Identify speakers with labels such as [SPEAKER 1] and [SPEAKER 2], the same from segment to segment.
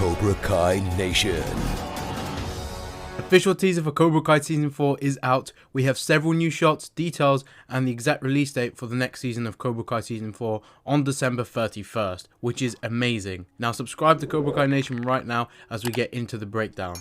[SPEAKER 1] Cobra Kai Nation.
[SPEAKER 2] Official teaser for Cobra Kai Season 4 is out. We have several new shots, details, and the exact release date for the next season of Cobra Kai Season 4 on December 31st, which is amazing. Now subscribe to Cobra Kai Nation right now as we get into the breakdown.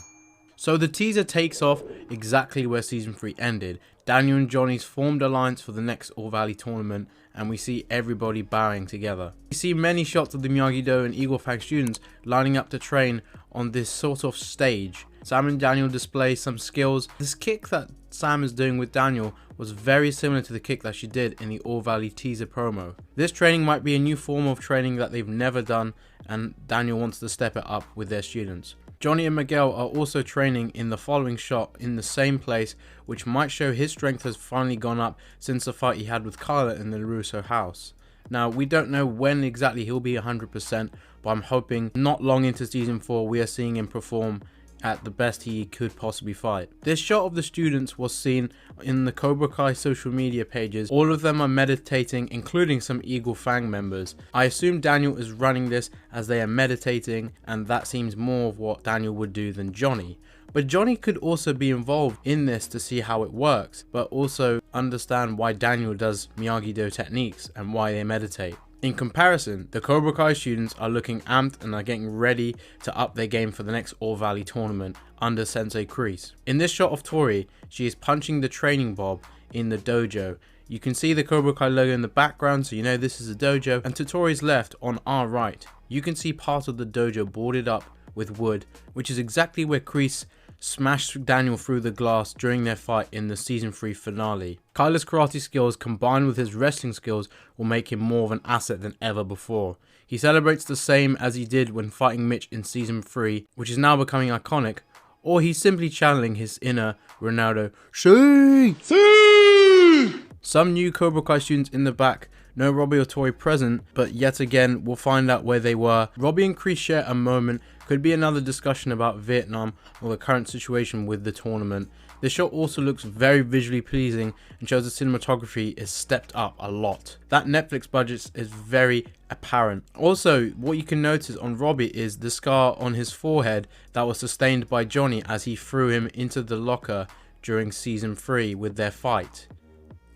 [SPEAKER 2] So the teaser takes off exactly where Season 3 ended. Daniel and Johnny's formed alliance for the next All Valley tournament, and we see everybody bowing together. We see many shots of the Miyagi-Do and Eagle Fang students lining up to train on this sort of stage. Sam and Daniel display some skills. This kick that Sam is doing with Daniel was very similar to the kick that she did in the All Valley teaser promo. This training might be a new form of training that they've never done, and Daniel wants to step it up with their students. Johnny and Miguel are also training in the following shot in the same place, which might show his strength has finally gone up since the fight he had with Kyla in the LaRusso house. Now, we don't know when exactly he'll be 100%, but I'm hoping not long into Season 4 we are seeing him perform at the best he could possibly fight. This shot of the students was seen in the Cobra Kai social media pages. All of them are meditating, including some Eagle Fang members. I assume Daniel is running this as they are meditating, and that seems more of what Daniel would do than Johnny. But Johnny could also be involved in this to see how it works, but also understand why Daniel does Miyagi-Do techniques and why they meditate. In comparison, the Cobra Kai students are looking amped and are getting ready to up their game for the next All Valley tournament under Sensei Kreese. In this shot of Tori, she is punching the training bob in the dojo. You can see the Cobra Kai logo in the background, so you know this is a dojo. And to Tori's left, on our right, you can see part of the dojo boarded up with wood, which is exactly where Kreese smashed Daniel through the glass during their fight in the Season 3 finale. Kyla's karate skills combined with his wrestling skills will make him more of an asset than ever before. He celebrates the same as he did when fighting Mitch in Season 3, which is now becoming iconic, or he's simply channeling his inner Ronaldo. See! Some new Cobra Kai students in the back. No Robby or Tori present, but yet again we'll find out where they were. Robby and Kreese share a moment. Could be another discussion about Vietnam or the current situation with the tournament. This shot also looks very visually pleasing and shows the cinematography is stepped up a lot. That Netflix budget is very apparent. Also, what you can notice on Robby is the scar on his forehead that was sustained by Johnny as he threw him into the locker during Season 3 with their fight.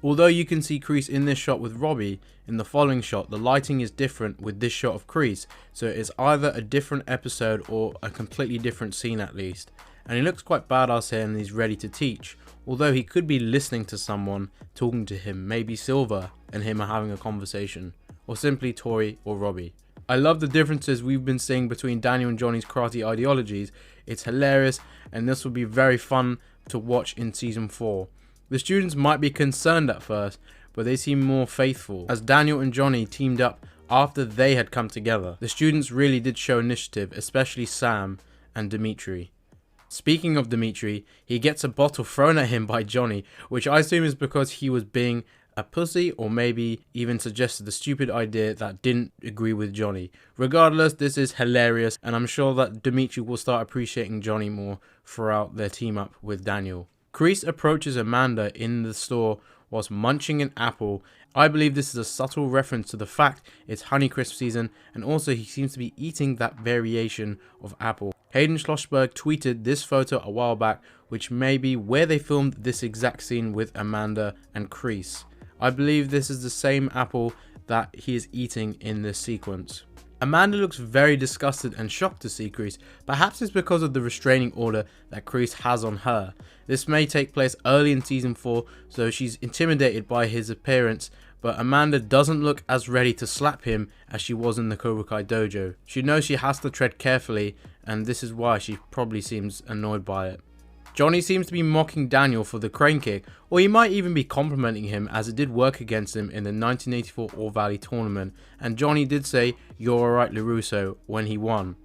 [SPEAKER 2] Although you can see Kreese in this shot with Robby, in the following shot the lighting is different with this shot of Kreese, so it is either a different episode or a completely different scene at least. And he looks quite badass here and he's ready to teach, although he could be listening to someone talking to him, maybe Silver and him are having a conversation, or simply Tori or Robby. I love the differences we've been seeing between Daniel and Johnny's karate ideologies. It's hilarious and this will be very fun to watch in Season 4. The students might be concerned at first, but they seem more faithful as Daniel and Johnny teamed up after they had come together. The students really did show initiative, especially Sam and Dimitri. Speaking of Dimitri, he gets a bottle thrown at him by Johnny, which I assume is because he was being a pussy or maybe even suggested a stupid idea that didn't agree with Johnny. Regardless, this is hilarious and I'm sure that Dimitri will start appreciating Johnny more throughout their team up with Daniel. Kreese approaches Amanda in the store whilst munching an apple. I believe this is a subtle reference to the fact it's Honeycrisp season, and also he seems to be eating that variation of apple. Hayden Schlossberg tweeted this photo a while back, which may be where they filmed this exact scene with Amanda and Kreese. I believe this is the same apple that he is eating in this sequence. Amanda looks very disgusted and shocked to see Kreese. Perhaps it's because of the restraining order that Kreese has on her. This may take place early in Season 4, so she's intimidated by his appearance, but Amanda doesn't look as ready to slap him as she was in the Cobra Kai dojo. She knows she has to tread carefully, and this is why she probably seems annoyed by it. Johnny seems to be mocking Daniel for the crane kick, or he might even be complimenting him as it did work against him in the 1984 All Valley tournament, and Johnny did say, "You're alright LaRusso," when he won.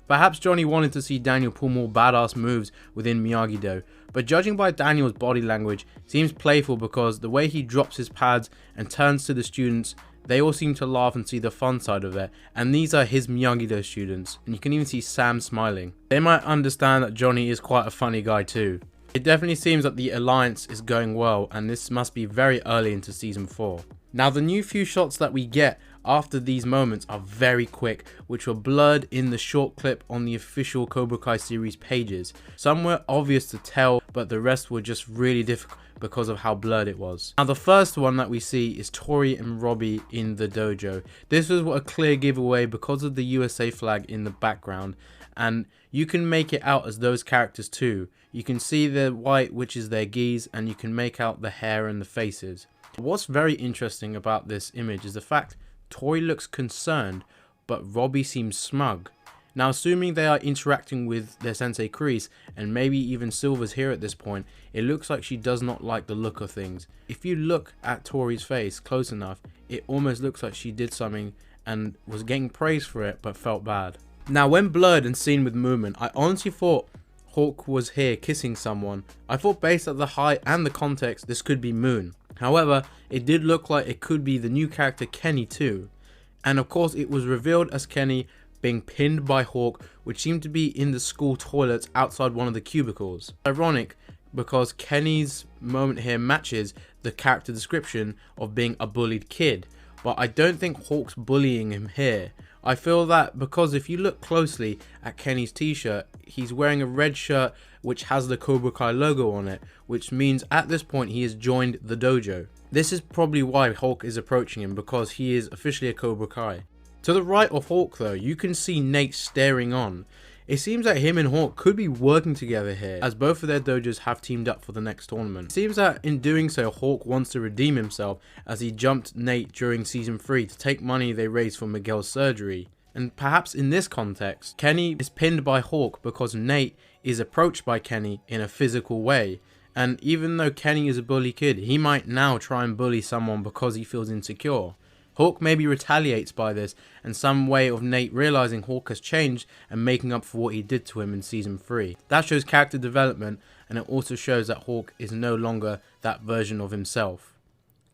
[SPEAKER 2] Perhaps Johnny wanted to see Daniel pull more badass moves within Miyagi-Do, but judging by Daniel's body language, seems playful because the way he drops his pads and turns to the students, they all seem to laugh and see the fun side of it, and these are his Miyagi-Do students, and you can even see Sam smiling. They might understand that Johnny is quite a funny guy too. It definitely seems that the alliance is going well, and this must be very early into Season 4. Now the new few shots that we get after these moments are very quick, which were blurred in the short clip on the official Cobra Kai series pages. Some were obvious to tell, but the rest were just really difficult because of how blurred it was. Now the first one that we see is Tori and Robby in the dojo. This was a clear giveaway because of the USA flag in the background, and you can make it out as those characters too. You can see the white, which is their gis, and you can make out the hair and the faces. What's very interesting about this image is the fact Tori looks concerned, but Robby seems smug. Now, assuming they are interacting with their sensei Kreese, and maybe even Silver's here at this point, it looks like she does not like the look of things. If you look at Tori's face close enough, it almost looks like she did something and was getting praise for it, but felt bad. Now, when blurred and seen with movement, I honestly thought Hawk was here kissing someone. I thought based on the height and the context, this could be Moon. However, it did look like it could be the new character Kenny too. And of course, it was revealed as Kenny being pinned by Hawk, which seemed to be in the school toilets outside one of the cubicles. Ironic, because Kenny's moment here matches the character description of being a bullied kid, but I don't think Hawk's bullying him here. I feel that because if you look closely at Kenny's t-shirt, he's wearing a red shirt which has the Cobra Kai logo on it, which means at this point he has joined the dojo. This is probably why Hawk is approaching him, because he is officially a Cobra Kai. To the right of Hawk though, you can see Nate staring on. It seems that him and Hawk could be working together here, as both of their dojos have teamed up for the next tournament. It seems that in doing so, Hawk wants to redeem himself, as he jumped Nate during season 3 to take money they raised for Miguel's surgery. And perhaps in this context, Kenny is pinned by Hawk because Nate is approached by Kenny in a physical way. And even though Kenny is a bully kid, he might now try and bully someone because he feels insecure. Hawk maybe retaliates by this, and some way of Nate realizing Hawk has changed and making up for what he did to him in season 3. That shows character development, and it also shows that Hawk is no longer that version of himself.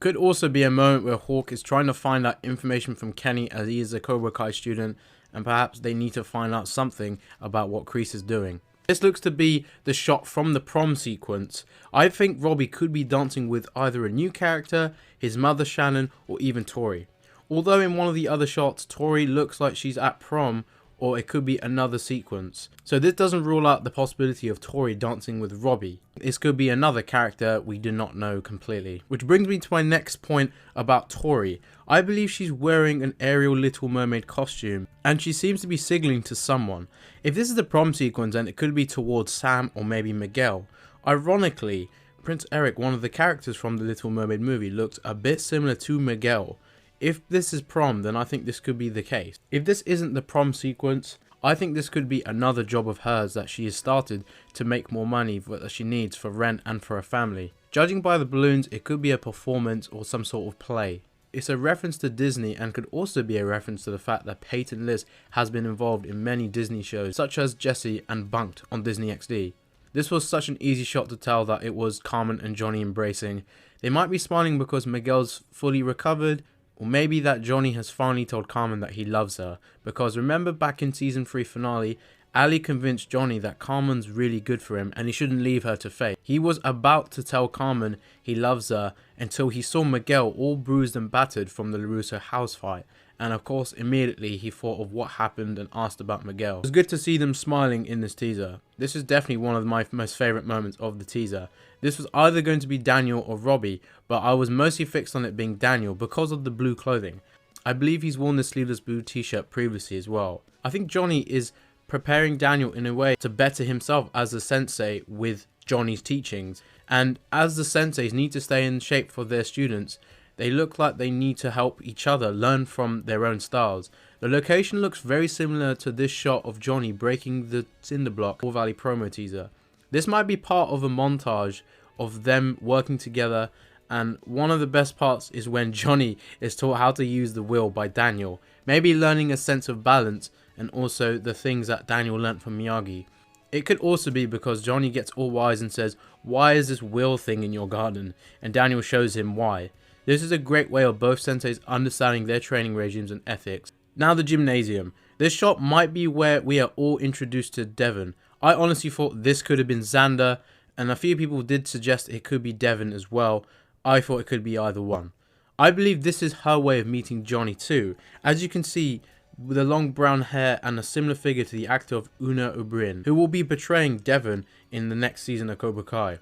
[SPEAKER 2] Could also be a moment where Hawk is trying to find out information from Kenny, as he is a Cobra Kai student, and perhaps they need to find out something about what Kreese is doing. This looks to be the shot from the prom sequence. I think Robby could be dancing with either a new character, his mother Shannon, or even Tori. Although in one of the other shots, Tori looks like she's at prom, or it could be another sequence. So this doesn't rule out the possibility of Tori dancing with Robby. This could be another character we do not know completely. Which brings me to my next point about Tori. I believe she's wearing an Ariel Little Mermaid costume, and she seems to be signaling to someone. If this is the prom sequence, then it could be towards Sam or maybe Miguel. Ironically, Prince Eric, one of the characters from the Little Mermaid movie, looks a bit similar to Miguel. If this is prom, then I think this could be the case. If this isn't the prom sequence, I think this could be another job of hers that she has started to make more money that she needs for rent and for her family. Judging by the balloons, it could be a performance or some sort of play. It's a reference to Disney, and could also be a reference to the fact that Peyton Liz has been involved in many Disney shows such as Jessie and Bunked on Disney XD. This was such an easy shot to tell that it was Carmen and Johnny embracing. They might be smiling because Miguel's fully recovered, or maybe that Johnny has finally told Carmen that he loves her, because remember back in season 3 finale, Ali convinced Johnny that Carmen's really good for him and he shouldn't leave her to fate. He was about to tell Carmen he loves her until he saw Miguel all bruised and battered from the LaRusso house fight, and of course immediately he thought of what happened and asked about Miguel. It was good to see them smiling in this teaser. This is definitely one of my most favourite moments of the teaser. This was either going to be Daniel or Robby, but I was mostly fixed on it being Daniel because of the blue clothing. I believe he's worn the sleeveless blue t-shirt previously as well. I think Johnny is preparing Daniel in a way to better himself as a sensei with Johnny's teachings, and as the senseis need to stay in shape for their students, they look like they need to help each other learn from their own styles. The location looks very similar to this shot of Johnny breaking the cinder block All Valley promo teaser. This might be part of a montage of them working together, and one of the best parts is when Johnny is taught how to use the wheel by Daniel, maybe learning a sense of balance and also the things that Daniel learnt from Miyagi. It could also be because Johnny gets all wise and says, "Why is this wheel thing in your garden?" and Daniel shows him why. This is a great way of both senseis understanding their training regimes and ethics. Now the gymnasium. This shot might be where we are all introduced to Devon. I honestly thought this could have been Xander, and a few people did suggest it could be Devon as well. I thought it could be either one. I believe this is her way of meeting Johnny too, as you can see with the long brown hair and a similar figure to the actor of Una O'Brien, who will be portraying Devon in the next season of Cobra Kai.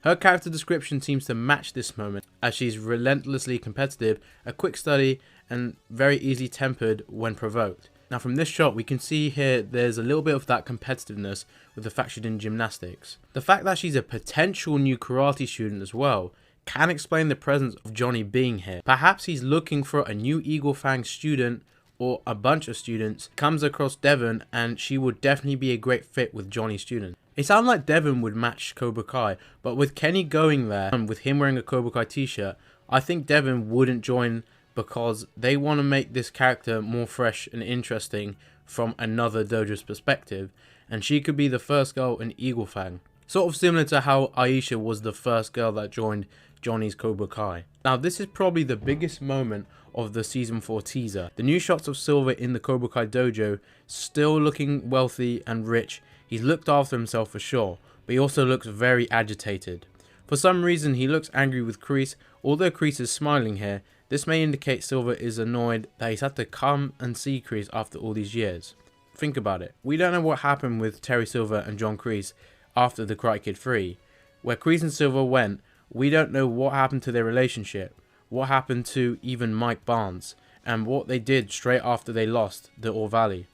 [SPEAKER 2] Her character description seems to match this moment, as she's relentlessly competitive, a quick study, and very easily tempered when provoked. Now from this shot we can see here there's a little bit of that competitiveness with the fact she's in gymnastics. The fact that she's a potential new karate student as well can explain the presence of Johnny being here. Perhaps he's looking for a new Eagle Fang student or a bunch of students, comes across Devon, and she would definitely be a great fit with Johnny's student. It sounds like Devon would match Cobra Kai, but with Kenny going there and with him wearing a Cobra Kai t-shirt, I think Devon wouldn't join because they want to make this character more fresh and interesting from another dojo's perspective, and she could be the first girl in Eagle Fang. Sort of similar to how Aisha was the first girl that joined Johnny's Cobra Kai. Now this is probably the biggest moment of the season 4 teaser. The new shots of Silver in the Cobra Kai dojo, still looking wealthy and rich. He's looked after himself for sure, but he also looks very agitated. For some reason he looks angry with Kreese. Although Kreese is smiling here, this may indicate Silver is annoyed that he's had to come and see Kreese after all these years. Think about it. We don't know what happened with Terry Silver and John Kreese after the Karate Kid 3. Where Kreese and Silver went, we don't know what happened to their relationship, what happened to even Mike Barnes, and what they did straight after they lost the All Valley.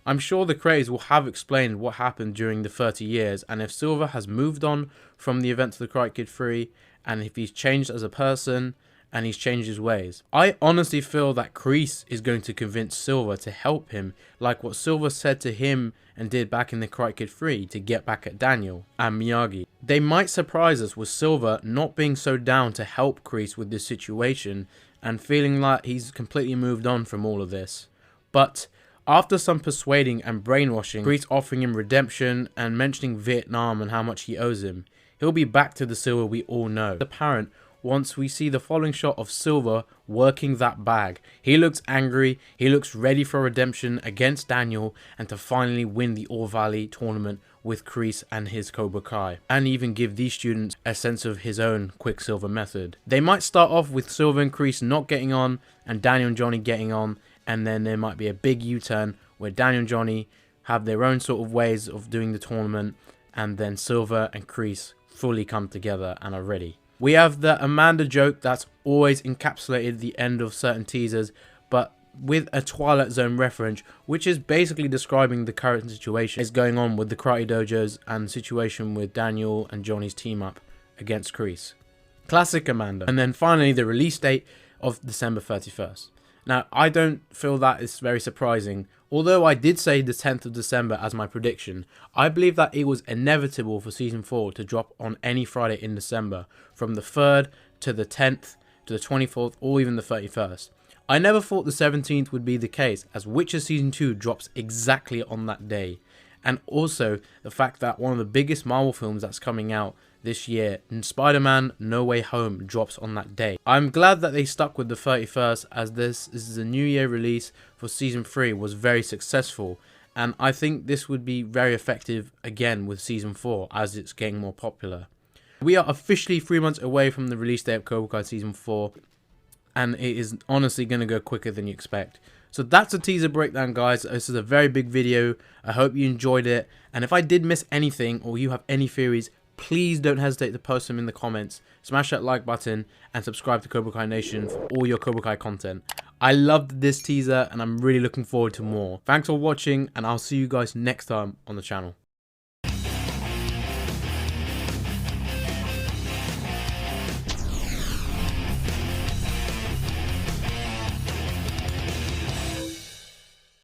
[SPEAKER 2] I'm sure the creators will have explained what happened during the 30 years, and if Silver has moved on from the events of the Karate Kid 3, and if he's changed as a person, and he's changed his ways. I honestly feel that Kreese is going to convince Silver to help him, like what Silver said to him and did back in the Karate Kid 3 to get back at Daniel and Miyagi. They might surprise us with Silver not being so down to help Kreese with this situation and feeling like he's completely moved on from all of this. But after some persuading and brainwashing, Kreese offering him redemption and mentioning Vietnam and how much he owes him, he'll be back to the Silver we all know. It's apparent once we see the following shot of Silver working that bag. He looks angry, he looks ready for redemption against Daniel and to finally win the All Valley tournament with Kreese and his Cobra Kai, and even give these students a sense of his own Quicksilver method. They might start off with Silver and Kreese not getting on and Daniel and Johnny getting on, and then there might be a big U-turn where Daniel and Johnny have their own sort of ways of doing the tournament, and then Silver and Kreese fully come together and are ready. We have the Amanda joke that's always encapsulated the end of certain teasers, but with a Twilight Zone reference, which is basically describing the current situation is going on with the karate dojos and the situation with Daniel and Johnny's team up against Kreese. Classic Amanda. And then finally the release date of December 31st. Now, I don't feel that is very surprising. Although I did say the 10th of December as my prediction, I believe that it was inevitable for Season 4 to drop on any Friday in December, from the 3rd to the 10th to the 24th or even the 31st. I never thought the 17th would be the case, as Witcher Season 2 drops exactly on that day. And also the fact that one of the biggest Marvel films that's coming out this year, Spider-Man No Way Home, drops on that day. I'm glad that they stuck with the 31st, as this is a New Year release for Season 3 was very successful, and I think this would be very effective again with Season 4 as it's getting more popular. We are officially 3 months away from the release date of Cobra Kai Season 4, and it is honestly going to go quicker than you expect. So that's a teaser breakdown, guys. This is a very big video. I hope you enjoyed it, and if I did miss anything or you have any theories, please don't hesitate to post them in the comments. Smash that like button and subscribe to Cobra Kai Nation for all your Cobra Kai content. I loved this teaser and I'm really looking forward to more. Thanks for watching, and I'll see you guys next time on the channel.